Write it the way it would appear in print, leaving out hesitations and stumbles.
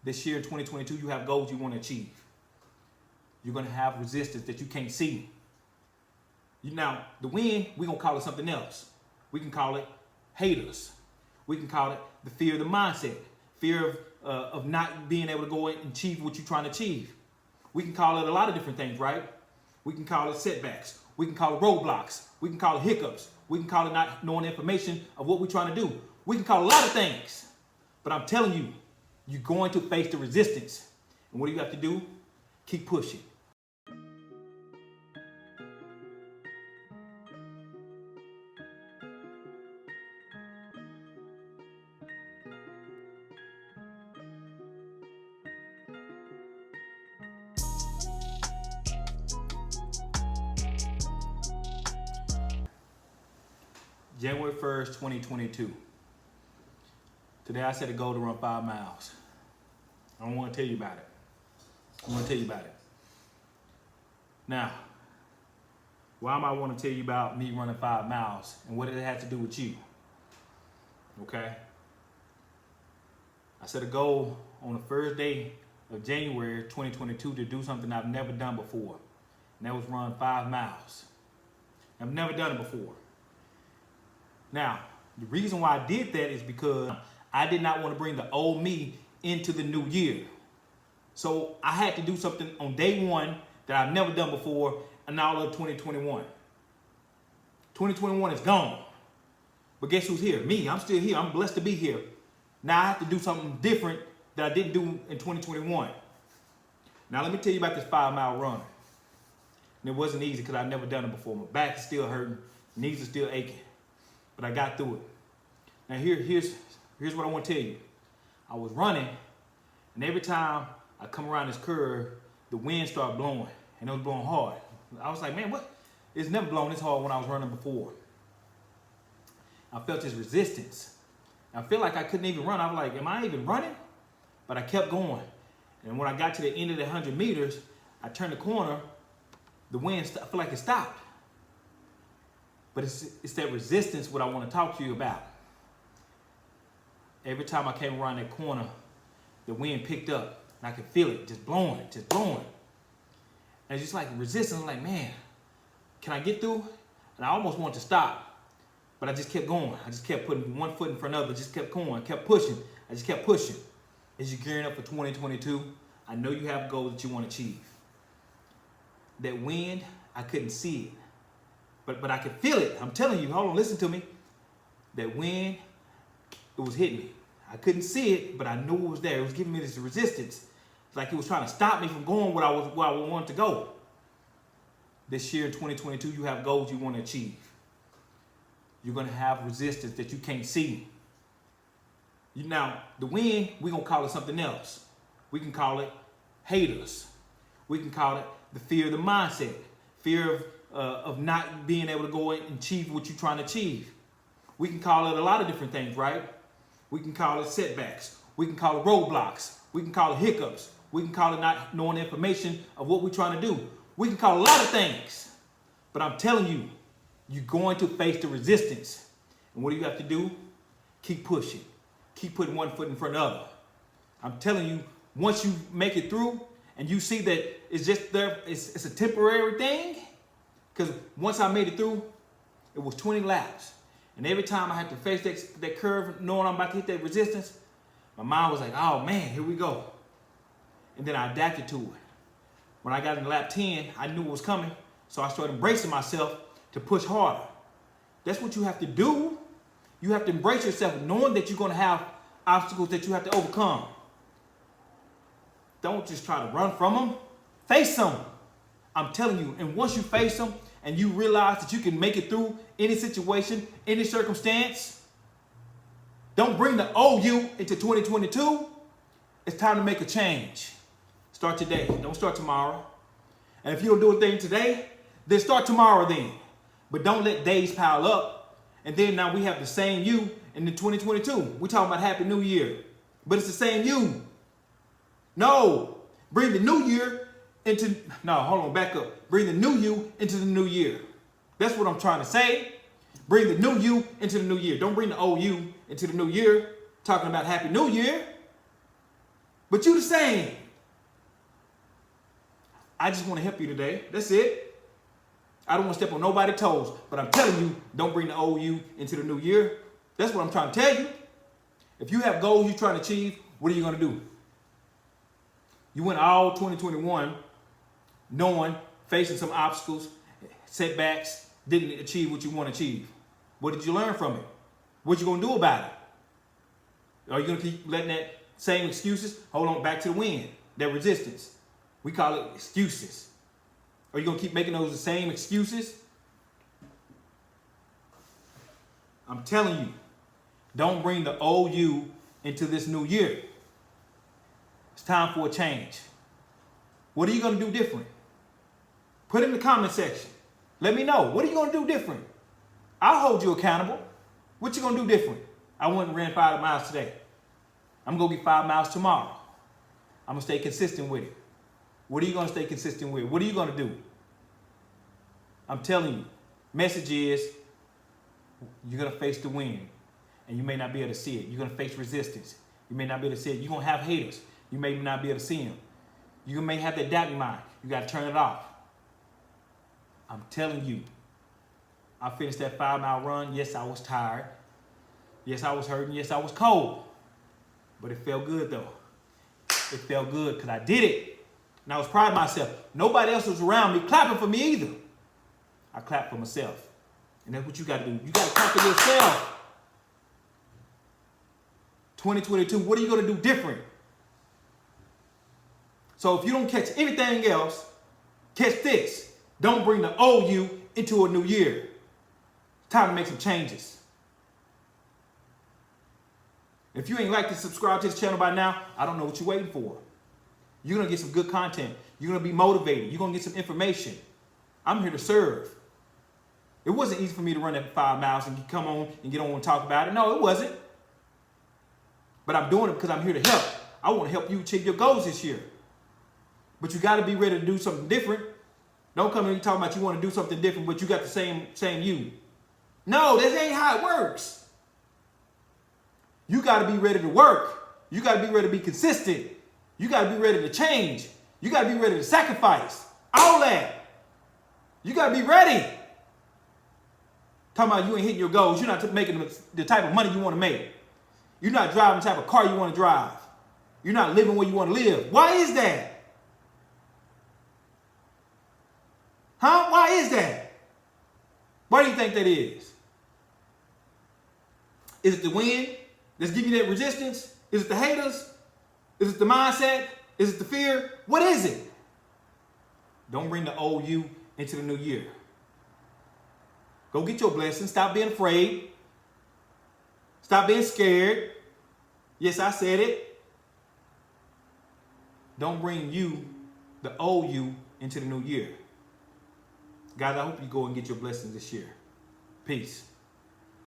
this year in 2022, you have goals you want to achieve. You're going to have resistance that you can't see. Now, the wind, we're going to call it something else. We can call it haters. We can call it the fear of the mindset, fear of not being able to go and achieve what you're trying to achieve. We can call it a lot of different things, right? We can call it setbacks. We can call it roadblocks. We can call it hiccups. We can call it not knowing the information of what we're trying to do. We can call it a lot of things. But I'm telling you, you're going to face the resistance. And what do you have to do? Keep pushing. January 1st, 2022. Today I set a goal to run 5 miles. I don't want to tell you about it. Now, why am I want to tell you about me running 5 miles and what did it have to do with you? Okay? I set a goal on the first day of January 2022 to do something I've never done before. And that was run 5 miles. I've never done it before. Now, the reason why I did that is because I did not want to bring the old me into the new year. So I had to do something on day one that I've never done before in all of 2021. 2021 is gone. But guess who's here? Me. I'm still here. I'm blessed to be here. Now I have to do something different that I didn't do in 2021. Now let me tell you about this 5-mile run. And it wasn't easy because I've never done it before. My back is still hurting. Knees are still aching. But I got through it. Now here's what I want to tell you. I was running, and every time I come around this curve, the wind started blowing, and it was blowing hard. I was like, man, what? It's never blown this hard when I was running before. I felt this resistance. I feel like I couldn't even run. I was like, am I even running? But I kept going. And when I got to the end of the 100 meters, I turned the corner, the wind, I feel like it stopped. But it's that resistance what I want to talk to you about. Every time I came around that corner, the wind picked up. And I could feel it just blowing. And it's just like resistance. I'm like, man, can I get through? And I almost wanted to stop. But I just kept going. I just kept putting one foot in front of the other. Just kept going, kept pushing. I just kept pushing. As you're gearing up for 2022, I know you have goals that you want to achieve. That wind, I couldn't see it. But I could feel it. I'm telling you, hold on, listen to me. That wind, it was hitting me. I couldn't see it, but I knew it was there. It was giving me this resistance. It's like it was trying to stop me from going where I wanted to go. This year in 2022, you have goals you want to achieve. You're going to have resistance that you can't see. Now, the wind, we're going to call it something else. We can call it haters. We can call it the fear of the mindset, fear of not being able to go and achieve what you're trying to achieve. We can call it a lot of different things, right? We can call it setbacks. We can call it roadblocks. We can call it hiccups. We can call it not knowing the information of what we're trying to do. We can call it a lot of things. But I'm telling you, you're going to face the resistance. And what do you have to do? Keep pushing. Keep putting one foot in front of the other. I'm telling you, once you make it through and you see that it's just there, it's a temporary thing. Because once I made it through, it was 20 laps. And every time I had to face that curve, knowing I'm about to hit that resistance, my mind was like, oh man, here we go. And then I adapted to it. When I got in lap 10, I knew it was coming. So I started embracing myself to push harder. That's what you have to do. You have to embrace yourself, knowing that you're going to have obstacles that you have to overcome. Don't just try to run from them. Face them. I'm telling you. And once you face them and you realize that you can make it through any situation, any circumstance, don't bring the old you into 2022. It's time to make a change. Start today. Don't start tomorrow. And if you don't do a thing today, then start tomorrow then. But don't let days pile up. And then now we have the same you in the 2022. We're talking about Happy New Year. But it's the same you. No. Bring the new year into, no, hold on, back up. Bring the new you into the new year. That's what I'm trying to say. Bring the new you into the new year. Don't bring the old you into the new year. Talking about Happy New Year. But you the same. I just want to help you today. That's it. I don't want to step on nobody's toes. But I'm telling you, don't bring the old you into the new year. That's what I'm trying to tell you. If you have goals you're trying to achieve, what are you going to do? You went all 2021 knowing, facing some obstacles, setbacks, didn't achieve what you want to achieve. What did you learn from it? What you going to do about it? Are you going to keep letting that same excuses? Hold on, back to the wind, that resistance. We call it excuses. Are you going to keep making those the same excuses? I'm telling you, don't bring the old you into this new year. It's time for a change. What are you going to do different? Put it in the comment section. Let me know. What are you going to do different? I'll hold you accountable. What you going to do different? I went and ran 5 miles today. I'm going to get 5 miles tomorrow. I'm going to stay consistent with it. What are you going to stay consistent with? What are you going to do? I'm telling you, message is, you're going to face the wind, and you may not be able to see it. You're going to face resistance. You may not be able to see it. You're going to have haters. You may not be able to see them. You may have that doubt in your mind. You got to turn it off. I'm telling you, I finished that 5-mile run. Yes, I was tired. Yes, I was hurting. Yes, I was cold. But it felt good, though. It felt good because I did it. And I was proud of myself. Nobody else was around me clapping for me either. I clapped for myself. And that's what you got to do. You got to clap for yourself. 2022, what are you going to do different? So if you don't catch anything else, catch this. Don't bring the old you into a new year. It's time to make some changes. If you ain't like to subscribe to this channel by now, I don't know what you're waiting for. You're going to get some good content. You're going to be motivated. You're going to get some information. I'm here to serve. It wasn't easy for me to run that 5 miles and come on and get on and talk about it. No, it wasn't. But I'm doing it because I'm here to help. I want to help you achieve your goals this year. But you got to be ready to do something different. Don't come in and talk about you want to do something different, but you got the same you. No, that ain't how it works. You got to be ready to work. You got to be ready to be consistent. You got to be ready to change. You got to be ready to sacrifice. All that. You got to be ready. Talking about you ain't hitting your goals. You're not making the type of money you want to make. You're not driving the type of car you want to drive. You're not living where you want to live. Why is that? Huh? Why is that? Why do you think that is? Is it the wind that's giving you that resistance? Is it the haters? Is it the mindset? Is it the fear? What is it? Don't bring the old you into the new year. Go get your blessing. Stop being afraid. Stop being scared. Yes, I said it. Don't bring you, the old you, into the new year. Guys, I hope you go and get your blessings this year. Peace.